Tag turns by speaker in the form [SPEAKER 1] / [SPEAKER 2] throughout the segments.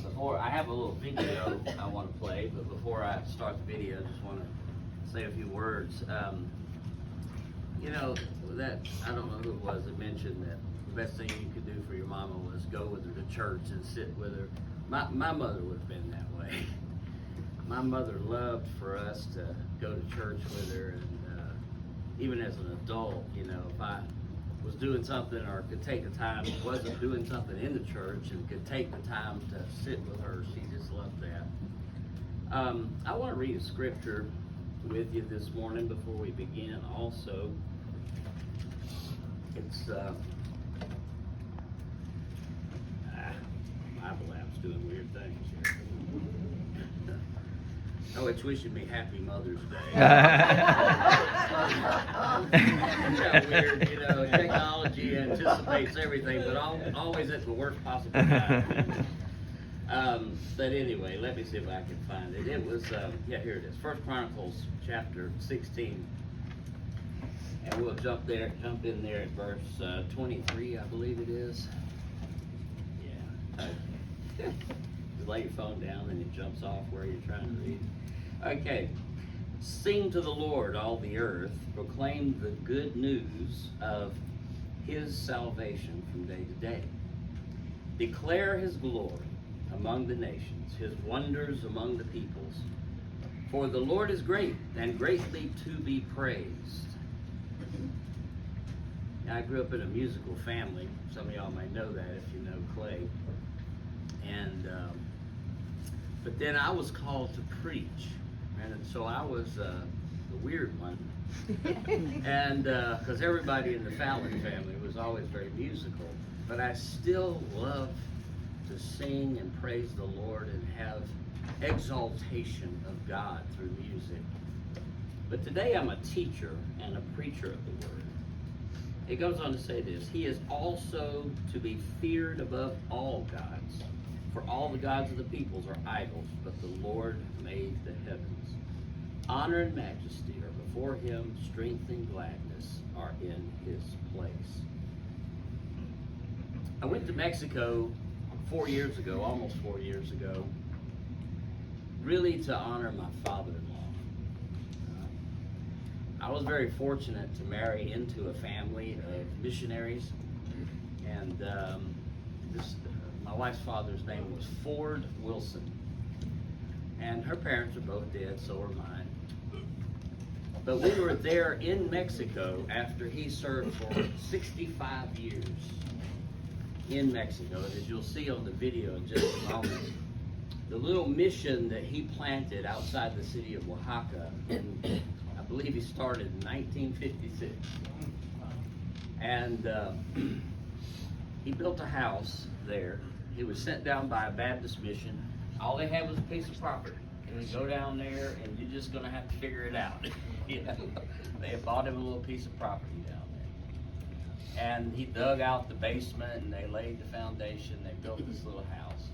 [SPEAKER 1] Before I have a little video I want to play, but before I start the video, I just want to say a few words. You know, that I don't know who it was that mentioned that the best thing you could do for your mama was go with her to church and sit with her. My mother would have been that way. My mother loved for us to go to church with her, and even as an adult, you know, if I was doing something or could take the time, wasn't doing something in the church and could take the time to sit with her, she just loved that. I want to read a scripture with you this morning before we begin also. It's my Bible app's doing weird things here. Oh, it's wishing me Happy Mother's Day. Isn't that weird? You know, technology anticipates everything, but always at the worst possible time. But anyway, let me see if I can find it. It was, yeah, here it is. 1 Chronicles chapter 16. And we'll jump in there at verse 23, I believe it is. Yeah. Okay. Just lay your phone down and it jumps off where you're trying to read. Okay. Sing to the Lord, all the earth. Proclaim the good news of his salvation from day to day. Declare his glory among the nations, his wonders among the peoples. For the Lord is great and greatly to be praised. Now, I grew up in a musical family. Some of y'all may know that if you know Clay. And but then I was called to preach, and so I was the weird one. And because everybody in the Fallon family was always very musical, but I still love to sing and praise the Lord and have exaltation of God through music. But today I'm a teacher and a preacher of the word. It goes on to say this: he is also to be feared above all gods, for all the gods of the peoples are idols, but the Lord made the heavens. Honor and majesty are before him, strength and gladness are in his place. I went to Mexico 4 years ago, almost 4 years ago, really to honor my father-in-law. I was very fortunate to marry into a family of missionaries, and my wife's father's name was Ford Wilson, and her parents are both dead, so are mine. But we were there in Mexico after he served for 65 years in Mexico, and as you'll see on the video in just a moment, the little mission that he planted outside the city of Oaxaca, and I believe he started in 1956. And he built a house there. He was sent down by a Baptist mission. All they had was a piece of property. And you go down there and you're just going to have to figure it out. You know? They had bought him a little piece of property down there. And he dug out the basement and they laid the foundation. They built this little house.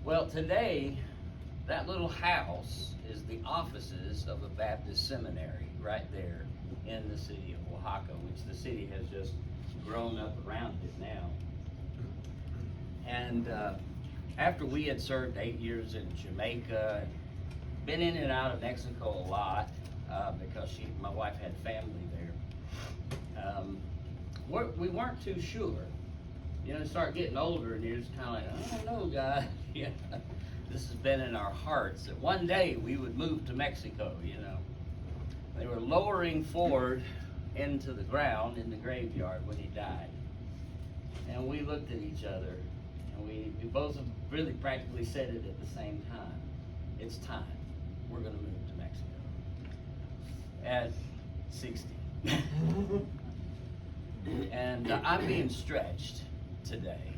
[SPEAKER 1] Well, today, that little house is the offices of a Baptist seminary right there in the city of Oaxaca, which the city has just grown up around it now. And after we had served 8 years in Jamaica, been in and out of Mexico a lot because my wife had family there, we weren't too sure. You know, you start getting older and you're just kind of like, I don't know, God. Yeah. This has been in our hearts that one day we would move to Mexico, you know. They were lowering Ford into the ground in the graveyard when he died. And we looked at each other and we both really practically said it at the same time. It's time. We're going to move to Mexico. At 60. And I'm being stretched today.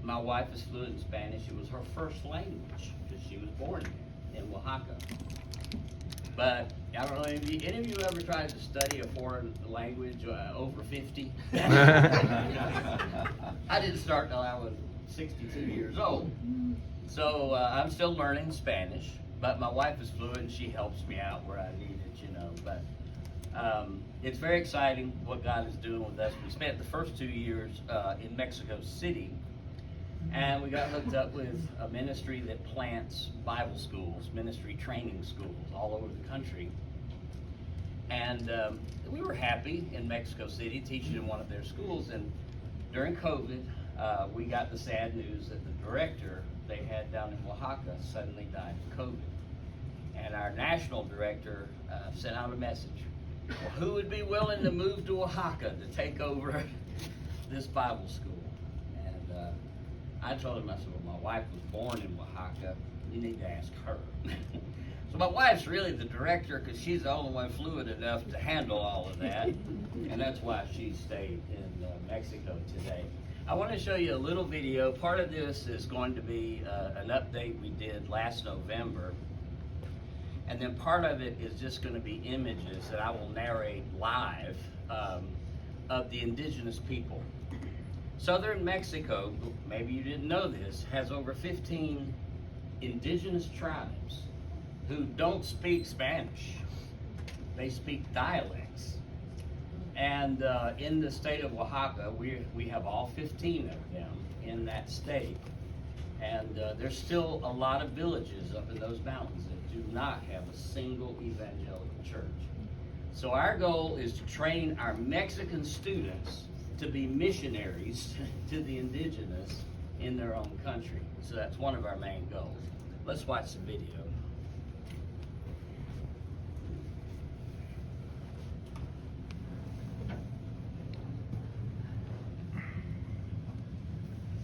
[SPEAKER 1] My wife is fluent in Spanish. It was her first language because she was born in Oaxaca. But I don't know, any of you ever tried to study a foreign language over 50? I didn't start till I was 62 years old. So I'm still learning Spanish, but my wife is fluent. She helps me out where I need it, you know. But it's very exciting what God is doing with us. We spent the first 2 years in Mexico City, And we got hooked up with a ministry that plants Bible schools, ministry training schools all over the country. And we were happy in Mexico City teaching in one of their schools. And during COVID, we got the sad news that the director they had down in Oaxaca suddenly died of COVID. And our national director sent out a message. Well, who would be willing to move to Oaxaca to take over this Bible school? And I told him, I said, well, my wife was born in Oaxaca. You need to ask her. So my wife's really the director because she's the only one fluid enough to handle all of that. And that's why she stayed in Mexico today. I want to show you a little video. Part of this is going to be an update we did last November. And then part of it is just going to be images that I will narrate live of the indigenous people. Southern Mexico, maybe you didn't know this, has over 15 indigenous tribes who don't speak Spanish. They speak dialects. And in the state of Oaxaca, we have all 15 of them in that state. And there's still a lot of villages up in those mountains that do not have a single evangelical church. So our goal is to train our Mexican students to be missionaries to the indigenous in their own country. So that's one of our main goals. Let's watch the video.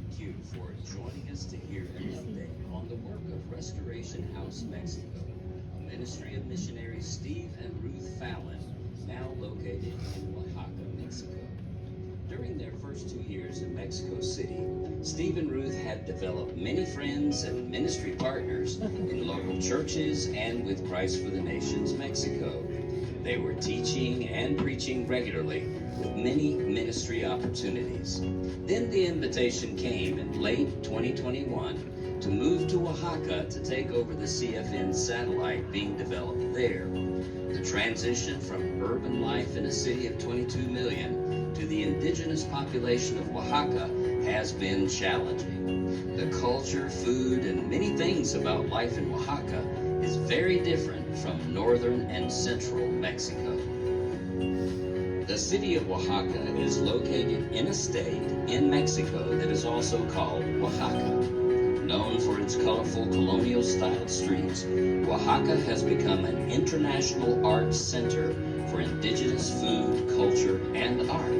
[SPEAKER 2] Thank you for joining us to hear an update on the work of Restoration House Mexico, a ministry of missionaries Steve and Ruth Fallon, now located in Oaxaca, Mexico. During their first 2 years in Mexico City, Steve and Ruth had developed many friends and ministry partners in local churches and with Christ for the Nations Mexico. They were teaching and preaching regularly with many ministry opportunities. Then the invitation came in late 2021 to move to Oaxaca to take over the CFN satellite being developed there. The transition from urban life in a city of 22 million to the indigenous population of Oaxaca has been challenging. The culture, food, and many things about life in Oaxaca is very different from northern and central Mexico. The city of Oaxaca is located in a state in Mexico that is also called Oaxaca. Known for its colorful colonial-styled streets, Oaxaca has become an international arts center for indigenous food, culture, and art.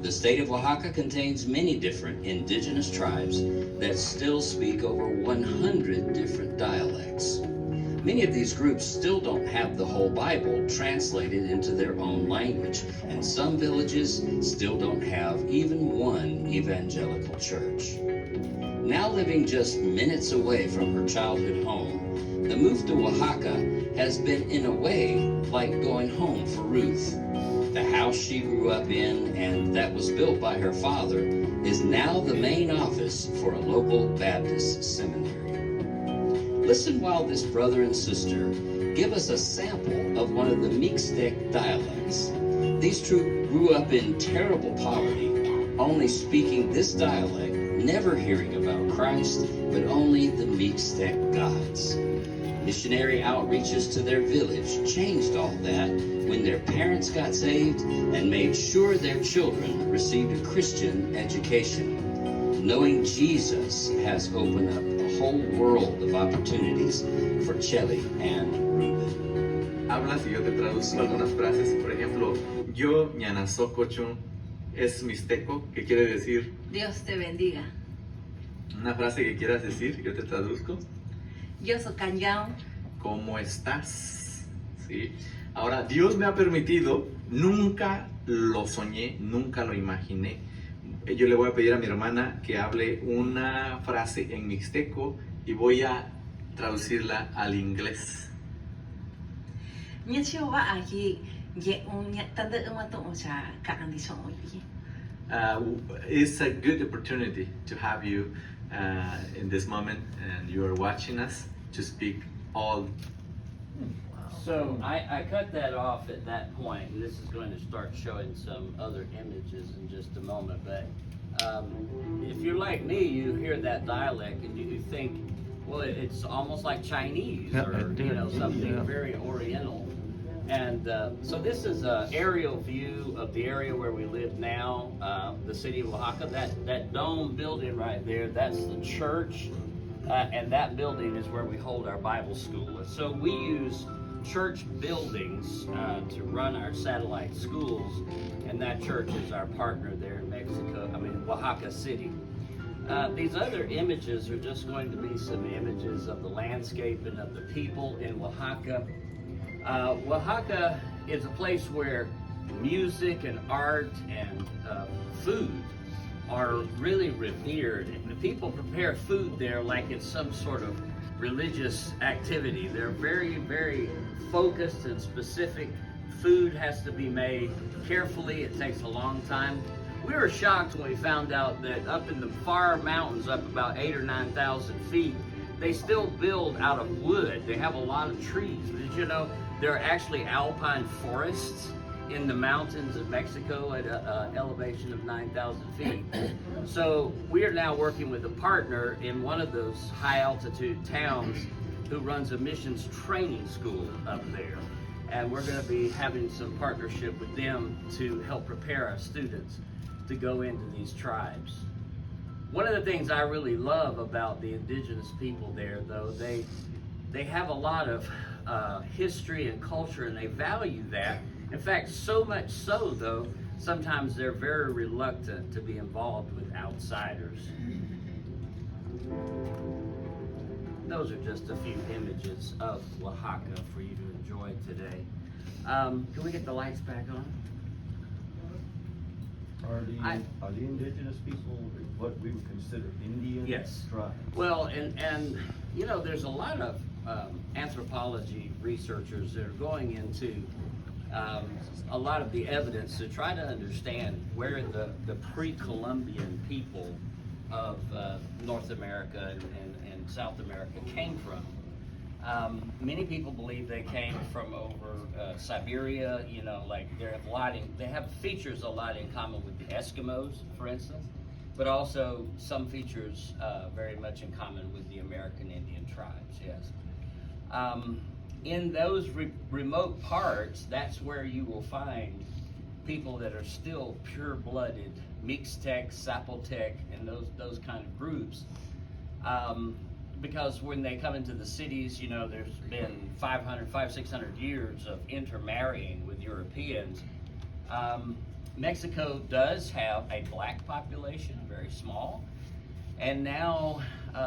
[SPEAKER 2] The state of Oaxaca contains many different indigenous tribes that still speak over 100 different dialects. Many of these groups still don't have the whole Bible translated into their own language, and some villages still don't have even one evangelical church. Now living just minutes away from her childhood home, the move to Oaxaca has been in a way like going home for Ruth. The house she grew up in and that was built by her father is now the main office for a local Baptist seminary. Listen while this brother and sister give us a sample of one of the Mixtec dialects. These two grew up in terrible poverty, only speaking this dialect, never hearing about Christ, but only the Mixtec gods. Missionary outreaches to their village changed all that when their parents got saved and made sure their children received a Christian education. Knowing Jesus has opened up a whole world of opportunities for Chelly and Ruben.
[SPEAKER 3] Hablas y yo te traduzco algunas frases. Por ejemplo, yo, ñanasocochun, es mixteco, que quiere decir
[SPEAKER 4] Dios te bendiga.
[SPEAKER 3] una frase que quieras decir, yo te traduzco.
[SPEAKER 4] Yo soy Canyao.
[SPEAKER 3] ¿Cómo estás? ¿Sí? Ahora, Dios me ha permitido, nunca lo soñé, nunca lo imaginé. Yo le voy a pedir a mi hermana que hable una frase en mixteco y voy a traducirla al inglés.
[SPEAKER 4] Mietio wa aquí ye un tanda umato ocha ka andi so oyi.
[SPEAKER 3] It's a good opportunity to have you in this moment, and you are watching us to speak all.
[SPEAKER 1] So I cut that off at that point, and this is going to start showing some other images in just a moment, but If you're like me, you hear that dialect and you think, well, it's almost like Chinese
[SPEAKER 5] Yeah,
[SPEAKER 1] or
[SPEAKER 5] it did.
[SPEAKER 1] something
[SPEAKER 5] Yeah.
[SPEAKER 1] very Oriental. And so this is an aerial view of the area where we live now, the city of Oaxaca. That dome building right there, that's the church, and that building is where we hold our Bible school. And so we use church buildings to run our satellite schools, and that church is our partner there in Oaxaca City. These other images are just going to be some images of the landscape and of the people in Oaxaca. Oaxaca is a place where music and art and food are really revered. The people prepare food there like it's some sort of religious activity. They're very, very focused and specific. Food has to be made carefully. It takes a long time. We were shocked when we found out that up in the far mountains, up about 8,000 or 9,000 feet, they still build out of wood. They have a lot of trees. Did you know there are actually alpine forests in the mountains of Mexico at an elevation of 9,000 feet? So we are now working with a partner in one of those high altitude towns who runs a missions training school up there. And we're going to be having some partnership with them to help prepare our students to go into these tribes. One of the things I really love about the indigenous people there, though, they have a lot of history and culture, and they value that. In fact, so much so, though, sometimes they're very reluctant to be involved with outsiders. Those are just a few images of Oaxaca for you to enjoy today. Can we get the lights back on?
[SPEAKER 6] Are the indigenous people what we would consider Indian
[SPEAKER 1] Yes.
[SPEAKER 6] tribes?
[SPEAKER 1] Well, and you know, there's a lot of anthropology researchers that are going into a lot of the evidence to try to understand where the pre-Columbian people of North America and South America came from. Many people believe they came from over Siberia. You know, like they have features a lot in common with the Eskimos, for instance, but also some features very much in common with the American Indian tribes. Yes. In those remote parts, that's where you will find people that are still pure-blooded Mixtec, Zapotec, and those kind of groups. Because when they come into the cities, you know, there's been 600 years of intermarrying with Europeans. Mexico does have a black population, very small, and now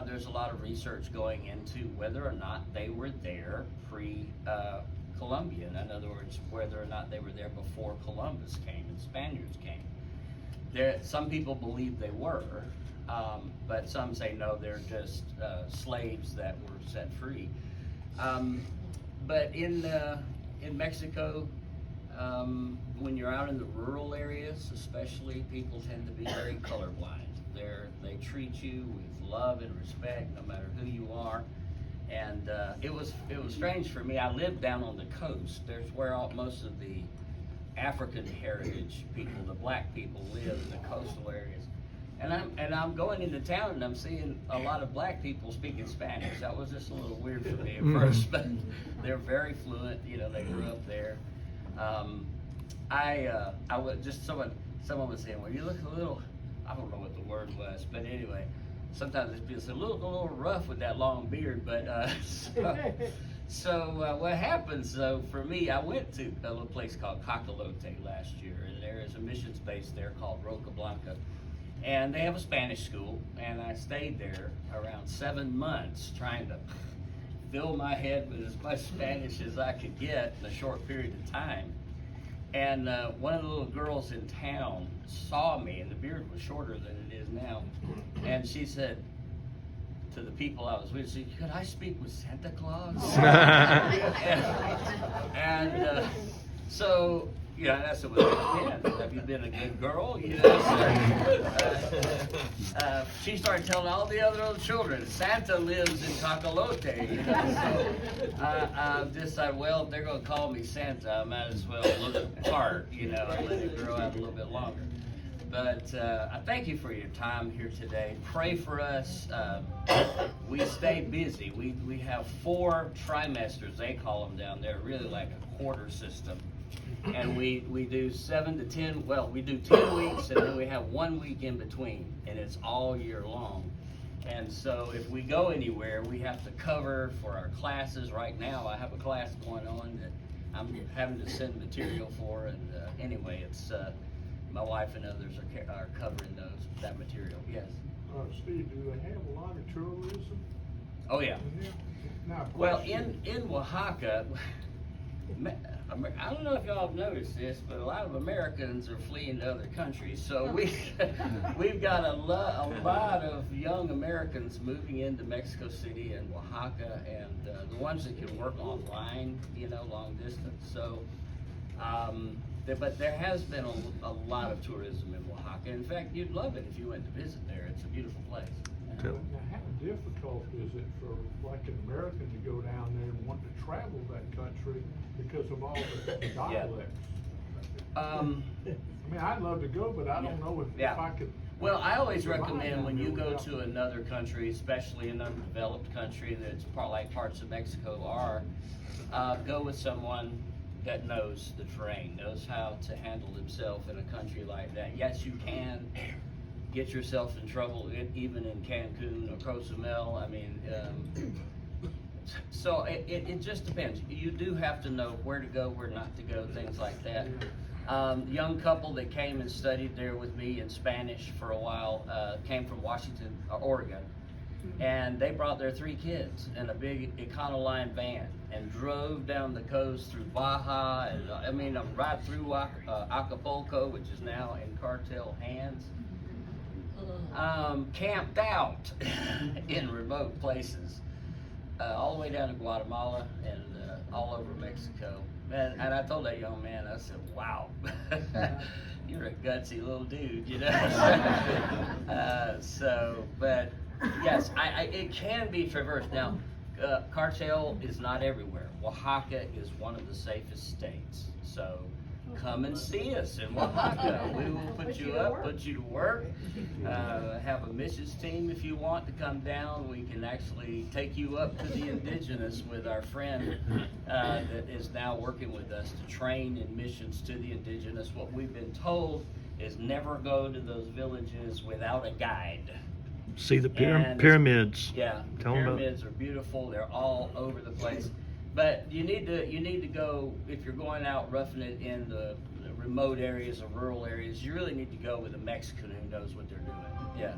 [SPEAKER 1] there's a lot of research going into whether or not they were there pre-Columbian. In other words, whether or not they were there before Columbus came and Spaniards came. Some people believe they were, but some say no, they're just slaves that were set free. But in Mexico, when you're out in the rural areas, especially, people tend to be very colorblind. They treat you with love and respect, no matter who you are. And it was strange for me. I lived down on the coast. There's where most of the African heritage people, the black people, live in the coastal areas. And I'm going into town and I'm seeing a lot of black people speaking Spanish. That was just a little weird for me at first, but they're very fluent. You know, they grew up there. I would just someone was saying, well, you look a little, I don't know what the word was, but anyway, sometimes people say, look a little rough with that long beard, but so what happens though for me, I went to a little place called Cacalote last year, and there is a missions base there called Roca Blanca, and they have a Spanish school, and I stayed there around 7 months trying to fill my head with as much Spanish as I could get in a short period of time. And one of the little girls in town saw me, and the beard was shorter than it is now, and she said to the people I was with, she said, could I speak with Santa Claus? and so, you know, I said, well, have you been a good girl? You know, so, she started telling all the other little children, Santa lives in Cacalote. You know, so I decided, well, if they're going to call me Santa, I might as well look the part, you know, and let it grow out a little bit longer. But I thank you for your time here today. Pray for us. We stay busy. We have 4 trimesters, they call them down there, really like a quarter system. And we do 7 to 10, well, we do 10 weeks and then we have 1 week in between, and it's all year long. And so if we go anywhere, we have to cover for our classes. Right now, I have a class going on that I'm having to send material for, and anyway, it's my wife and others are covering that material. Yes.
[SPEAKER 5] Steve, do they have a lot of tourism
[SPEAKER 1] Oh yeah.
[SPEAKER 5] in there? Now,
[SPEAKER 1] Well,
[SPEAKER 5] question.
[SPEAKER 1] in Oaxaca, I don't know if y'all have noticed this, but a lot of Americans are fleeing to other countries. So we've got a lot of young Americans moving into Mexico City and Oaxaca, and the ones that can work online, long distance. So, but there has been a lot of tourism in Oaxaca. In fact, you'd love it if you went to visit there. It's a beautiful place.
[SPEAKER 5] Now, how difficult is it for like an American to go down there and want to travel that country because of all the dialects? I mean, I'd love to go, but I don't know if I could.
[SPEAKER 1] Well, I always
[SPEAKER 5] survive
[SPEAKER 1] recommend
[SPEAKER 5] down
[SPEAKER 1] when
[SPEAKER 5] there
[SPEAKER 1] you go
[SPEAKER 5] without-
[SPEAKER 1] to another country, especially an undeveloped country that's like parts of Mexico are, go with someone that knows the terrain, knows how to handle himself in a country like that. Yes, you can get yourself in trouble even in Cancun or Cozumel. I mean, so it just depends. You do have to know where to go, where not to go, things like that. Young couple that came and studied there with me in Spanish for a while came from Washington, Oregon, and they brought their 3 kids in a big Econoline van and drove down the coast through Baja, and right through Acapulco, which is now in cartel hands. Camped out in remote places, all the way down to Guatemala and all over Mexico. And I told that young man, I said, wow, you're a gutsy little dude, but yes, it can be traversed. Now, cartel is not everywhere. Oaxaca is one of the safest states. So come and see us in Oaxaca. We will put you up, put you to work. Have a missions team if you want to come down. We can actually take you up to the indigenous with our friend that is now working with us to train in missions to the indigenous. What we've been told is never go to those villages without a guide.
[SPEAKER 7] See the
[SPEAKER 1] And-
[SPEAKER 7] pyramids.
[SPEAKER 1] Yeah, the
[SPEAKER 7] Tell 'em about-
[SPEAKER 1] pyramids are beautiful. They're all over the place. But you need to go, if you're going out roughing it in the remote areas or rural areas, you really need to go with a Mexican who knows what they're doing. Yeah.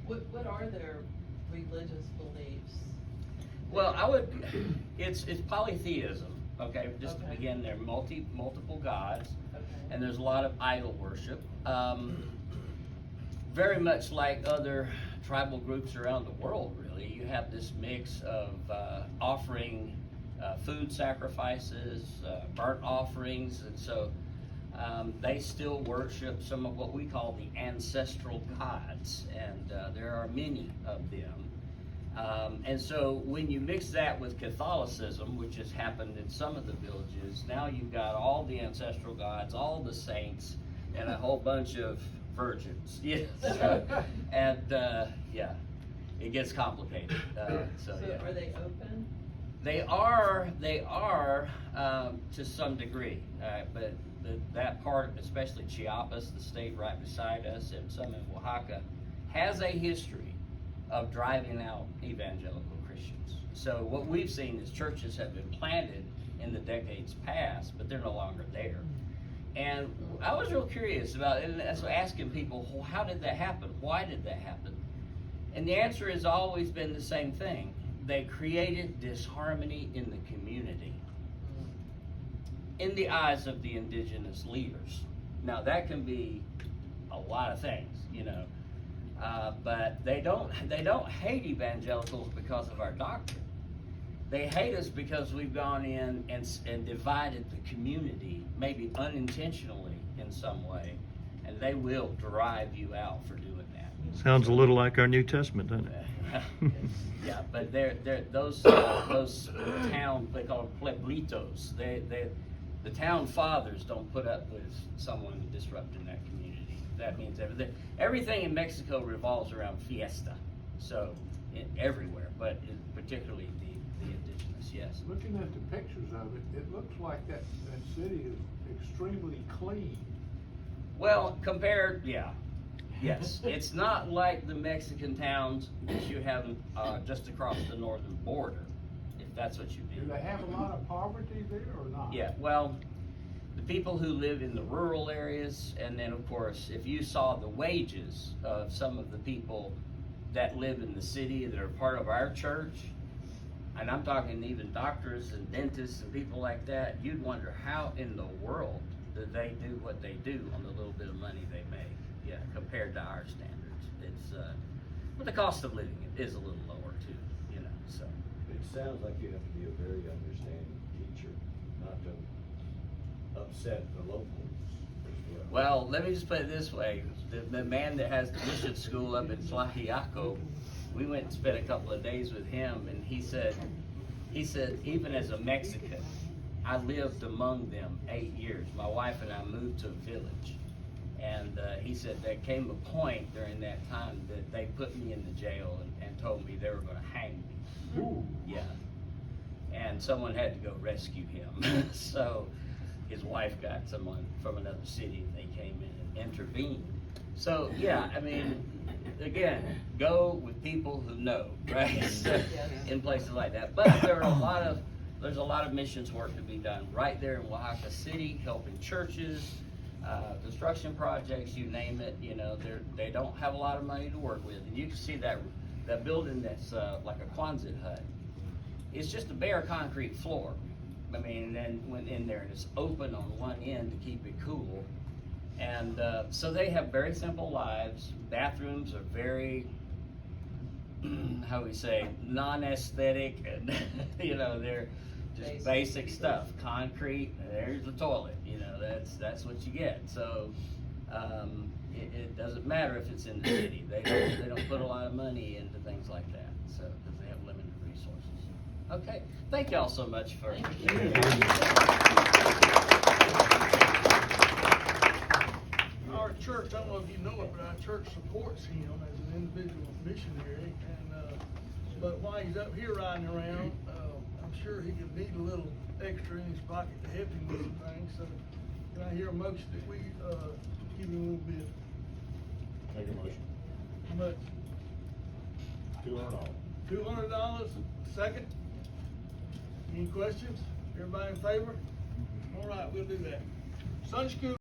[SPEAKER 8] What are their religious beliefs?
[SPEAKER 1] Well, it's polytheism. Okay, just to
[SPEAKER 8] Okay.
[SPEAKER 1] begin, there are multiple gods,
[SPEAKER 8] Okay.
[SPEAKER 1] and there's a lot of idol worship. Very much like other tribal groups around the world, really. You have this mix of offering food sacrifices, burnt offerings, and so they still worship some of what we call the ancestral gods, and there are many of them. And so when you mix that with Catholicism, which has happened in some of the villages, now you've got all the ancestral gods, all the saints, and a whole bunch of virgins. Yes. And yeah, it gets complicated. So yeah.
[SPEAKER 8] Are they open?
[SPEAKER 1] They are to some degree, but that part, especially Chiapas, the state right beside us, and some in Oaxaca, has a history of driving out evangelical Christians. So what we've seen is churches have been planted in the decades past, but they're no longer there. And I was real curious about it, and so asking people, well, how did that happen? Why did that happen? And the answer has always been the same thing. They created disharmony in the community in the eyes of the indigenous leaders. Now that can be a lot of things, but they don't hate evangelicals because of our doctrine. They hate us because we've gone in and divided the community, maybe unintentionally in some way, and they will drive you out for doing that.
[SPEAKER 7] Sounds a little like our New Testament, doesn't it?
[SPEAKER 1] Yeah, but they're those town, they call them pueblitos. The town fathers don't put up with someone disrupting that community. that means everything. Everything in Mexico revolves around fiesta, so everywhere, but particularly the indigenous, yes.
[SPEAKER 5] Looking at the pictures of it, it looks like that city is extremely clean.
[SPEAKER 1] Well, compared, yeah, yes. It's not like the Mexican towns that you have just across the northern border, if that's what you
[SPEAKER 5] Do
[SPEAKER 1] mean.
[SPEAKER 5] they have a lot of poverty there or not?
[SPEAKER 1] Yeah, well, the people who live in the rural areas, and then of course, if you saw the wages of some of the people that live in the city that are part of our church, and I'm talking even doctors and dentists and people like that, you'd wonder how in the world do they do what they do on the little bit of money they make, yeah, compared to our standards. It's, but the cost of living is a little lower too, you know, so.
[SPEAKER 6] It sounds like you have to be a very understanding teacher, not to upset the locals as well.
[SPEAKER 1] Well, let me just put it this way, the man that has the mission school up in Tlaxiaco, we went and spent a couple of days with him, and he said, even as a Mexican, I lived among them 8 years. My wife and I moved to a village. And he said there came a point during that time that they put me in the jail and told me they were gonna hang me.
[SPEAKER 5] Ooh.
[SPEAKER 1] Yeah. And someone had to go rescue him. So his wife got someone from another city and they came in and intervened. So yeah, I mean, again, go with people who know, right? In places like that. But there's a lot of missions work to be done right there in Oaxaca City, helping churches, construction projects, you name it. You know, they don't have a lot of money to work with. And you can see that building that's like a Quonset hut. It's just a bare concrete floor. I mean, and then went in there and it's open on one end to keep it cool. And so they have very simple lives. Bathrooms are very, how we say, non-aesthetic, and you know, they're just basic stuff. Concrete, there's the toilet, you know, that's what you get. So it doesn't matter if it's in the city. They don't put a lot of money into things like that, so because they have limited resources. Okay, thank y'all so much for.
[SPEAKER 9] Our church, I don't know if you know it, but our church supports him as an individual missionary, and but while he's up here riding around, I'm sure he could need a little extra in his pocket to help him with some things. So can I hear a motion that we give him a little bit?
[SPEAKER 5] Make a motion.
[SPEAKER 9] How much?
[SPEAKER 5] $200.
[SPEAKER 9] $200. Second. Any questions? Everybody in favor? All right, we'll do that. Sunday school.